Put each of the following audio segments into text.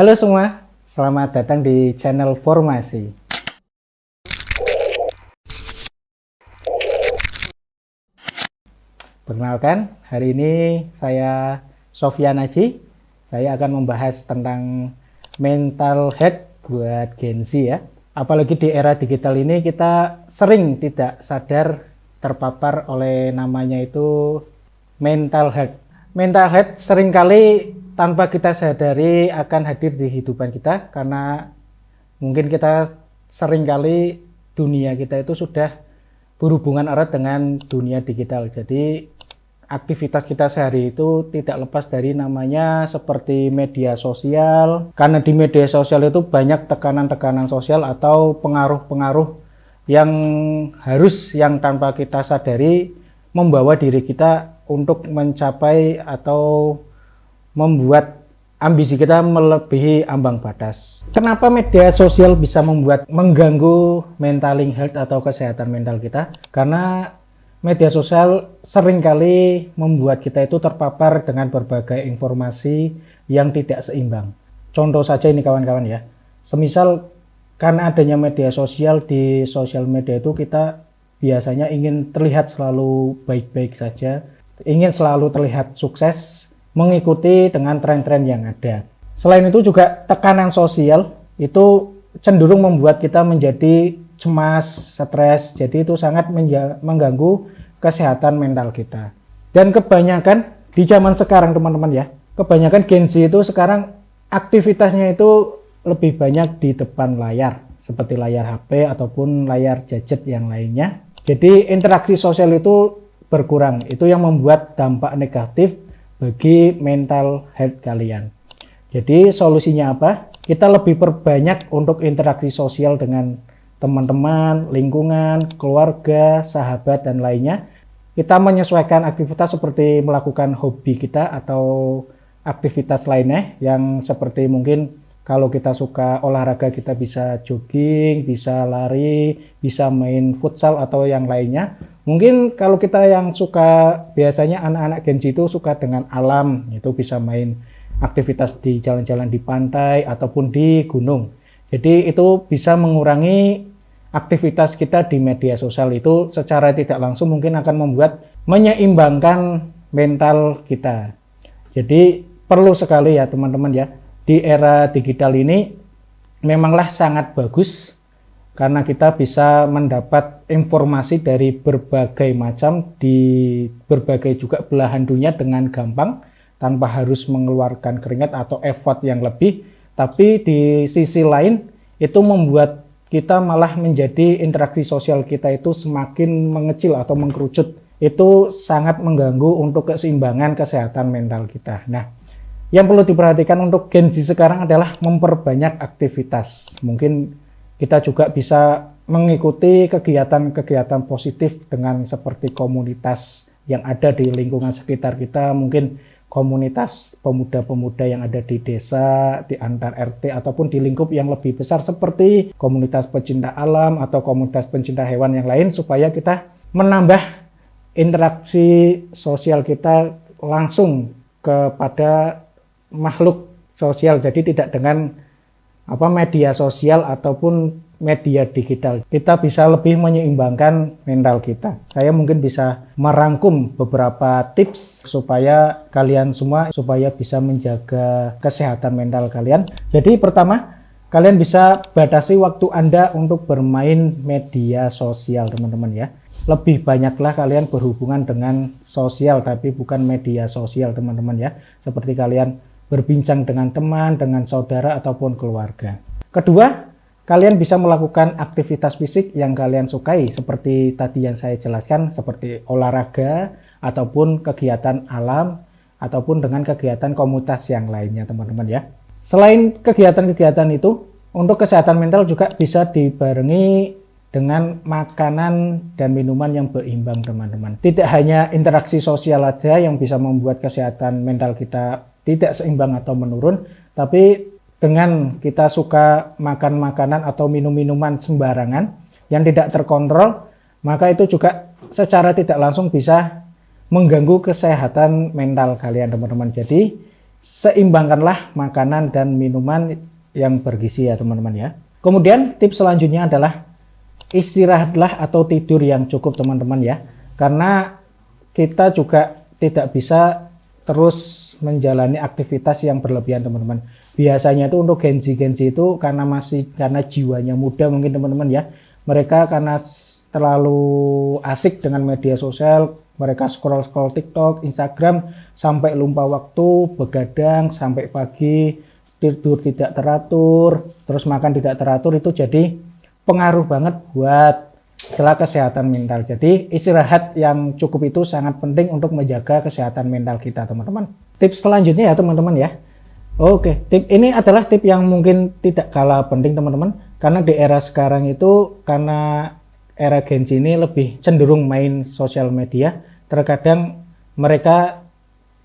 Halo semua, selamat datang di channel Formasi. Perkenalkan, hari ini saya Sofyan Aji. Saya akan membahas tentang mental health buat Gen Z ya. Apalagi di era digital ini kita sering tidak sadar terpapar oleh namanya itu mental health. Mental health seringkali tanpa kita sadari akan hadir di kehidupan kita, karena mungkin kita seringkali dunia kita itu sudah berhubungan erat dengan dunia digital. Jadi aktivitas kita sehari itu tidak lepas dari namanya seperti media sosial, karena di media sosial itu banyak tekanan-tekanan sosial atau pengaruh-pengaruh yang tanpa kita sadari membawa diri kita untuk mencapai atau membuat ambisi kita melebihi ambang batas. Kenapa media sosial bisa mengganggu mental health atau kesehatan mental kita? Karena media sosial seringkali membuat kita itu terpapar dengan berbagai informasi yang tidak seimbang. Contoh saja ini kawan-kawan ya. Semisal karena adanya media sosial, di sosial media itu kita biasanya ingin terlihat selalu baik-baik saja, ingin selalu terlihat sukses, mengikuti dengan tren-tren yang ada. Selain itu juga tekanan sosial itu cenderung membuat kita menjadi cemas, stres, jadi itu sangat mengganggu kesehatan mental kita. Dan kebanyakan di zaman sekarang teman-teman ya, kebanyakan Gen Z itu sekarang aktivitasnya itu lebih banyak di depan layar, seperti layar HP ataupun layar gadget yang lainnya. Jadi interaksi sosial itu berkurang, itu yang membuat dampak negatif bagi mental health kalian. Jadi solusinya apa? Kita lebih perbanyak untuk interaksi sosial dengan teman-teman, lingkungan, keluarga, sahabat, dan lainnya. Kita menyesuaikan aktivitas seperti melakukan hobi kita atau aktivitas lainnya yang seperti mungkin kalau kita suka olahraga kita bisa jogging, bisa lari, bisa main futsal atau yang lainnya. Mungkin kalau kita yang suka, biasanya anak-anak Gen Z itu suka dengan alam, itu bisa main aktivitas di jalan-jalan di pantai ataupun di gunung. Jadi itu bisa mengurangi aktivitas kita di media sosial, itu secara tidak langsung mungkin akan menyeimbangkan mental kita. Jadi perlu sekali ya teman-teman ya, di era digital ini memanglah sangat bagus karena kita bisa mendapat informasi dari berbagai macam, di berbagai juga belahan dunia dengan gampang tanpa harus mengeluarkan keringat atau effort yang lebih. Tapi di sisi lain itu membuat kita malah menjadi interaksi sosial kita itu semakin mengecil atau mengkerucut. Itu sangat mengganggu untuk keseimbangan kesehatan mental kita. Nah, yang perlu diperhatikan untuk Gen Z sekarang adalah memperbanyak aktivitas. Mungkin kita juga bisa mengikuti kegiatan-kegiatan positif dengan seperti komunitas yang ada di lingkungan sekitar kita, mungkin komunitas pemuda-pemuda yang ada di desa, di antar RT, ataupun di lingkup yang lebih besar seperti komunitas pecinta alam atau komunitas pecinta hewan yang lain, supaya kita menambah interaksi sosial kita langsung kepada makhluk sosial, jadi tidak dengan media sosial ataupun media digital. Kita bisa lebih menyeimbangkan mental kita. Saya mungkin bisa merangkum beberapa tips supaya kalian semua bisa menjaga kesehatan mental kalian. Jadi pertama, kalian bisa batasi waktu Anda untuk bermain media sosial teman-teman ya. Lebih banyaklah kalian berhubungan dengan sosial, tapi bukan media sosial teman-teman ya. Seperti kalian berbincang dengan teman, dengan saudara, ataupun keluarga. Kedua, kalian bisa melakukan aktivitas fisik yang kalian sukai, seperti tadi yang saya jelaskan, seperti olahraga, ataupun kegiatan alam, ataupun dengan kegiatan komunitas yang lainnya teman-teman ya. Selain kegiatan-kegiatan itu, untuk kesehatan mental juga bisa dibarengi dengan makanan dan minuman yang berimbang teman-teman. Tidak hanya interaksi sosial aja yang bisa membuat kesehatan mental kita tidak seimbang atau menurun, tapi dengan kita suka makan makanan atau minum minuman sembarangan yang tidak terkontrol, maka itu juga secara tidak langsung bisa mengganggu kesehatan mental kalian teman-teman. Jadi seimbangkanlah makanan dan minuman yang bergizi ya teman-teman ya. Kemudian tips selanjutnya adalah istirahatlah atau tidur yang cukup teman-teman ya. Karena kita juga tidak bisa terus menjalani aktivitas yang berlebihan teman-teman. Biasanya itu untuk Gen-Z itu karena jiwanya muda mungkin teman-teman ya. Mereka karena terlalu asik dengan media sosial, mereka scroll TikTok, Instagram sampai lupa waktu, begadang sampai pagi, tidur tidak teratur, terus makan tidak teratur, itu jadi pengaruh banget buat kesehatan mental. Jadi istirahat yang cukup itu sangat penting untuk menjaga kesehatan mental kita teman-teman. Tips selanjutnya ya teman-teman ya. Oke, tip ini adalah tip yang mungkin tidak kalah penting teman-teman, karena di era sekarang itu karena era Gen Z ini lebih cenderung main sosial media, terkadang mereka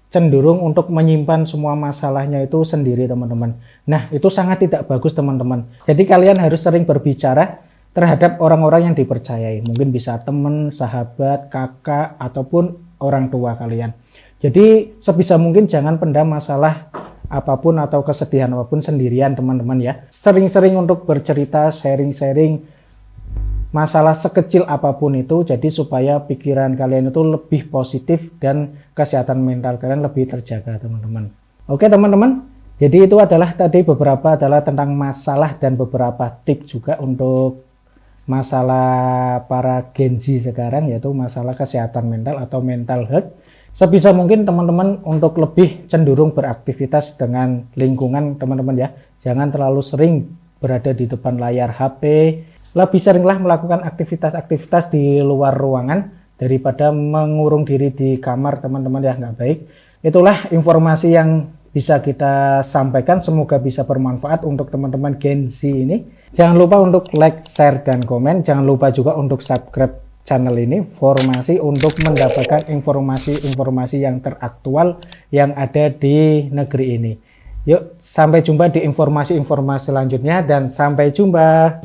cenderung untuk menyimpan semua masalahnya itu sendiri teman-teman. Nah, itu sangat tidak bagus teman-teman. Jadi kalian harus sering berbicara terhadap orang-orang yang dipercayai. Mungkin bisa teman, sahabat, kakak, ataupun orang tua kalian. Jadi sebisa mungkin jangan pendam masalah apapun atau kesedihan apapun sendirian teman-teman ya. Sering-sering untuk bercerita, sharing-sharing masalah sekecil apapun itu, jadi supaya pikiran kalian itu lebih positif dan kesehatan mental kalian lebih terjaga teman-teman. Oke teman-teman, jadi itu adalah tadi beberapa adalah tentang masalah dan beberapa tips juga untuk masalah para Gen Z sekarang, yaitu masalah kesehatan mental atau mental health. Sebisa mungkin teman-teman untuk lebih cenderung beraktivitas dengan lingkungan teman-teman ya. Jangan terlalu sering berada di depan layar HP. Lebih seringlah melakukan aktivitas-aktivitas di luar ruangan daripada mengurung diri di kamar teman-teman ya, nggak baik. Itulah informasi yang bisa kita sampaikan, semoga bisa bermanfaat untuk teman-teman Gen Z ini. Jangan lupa untuk like, share, dan komen. Jangan lupa juga untuk subscribe channel ini, informasi untuk mendapatkan informasi-informasi yang teraktual yang ada di negeri ini. Yuk, sampai jumpa di informasi-informasi selanjutnya dan sampai jumpa.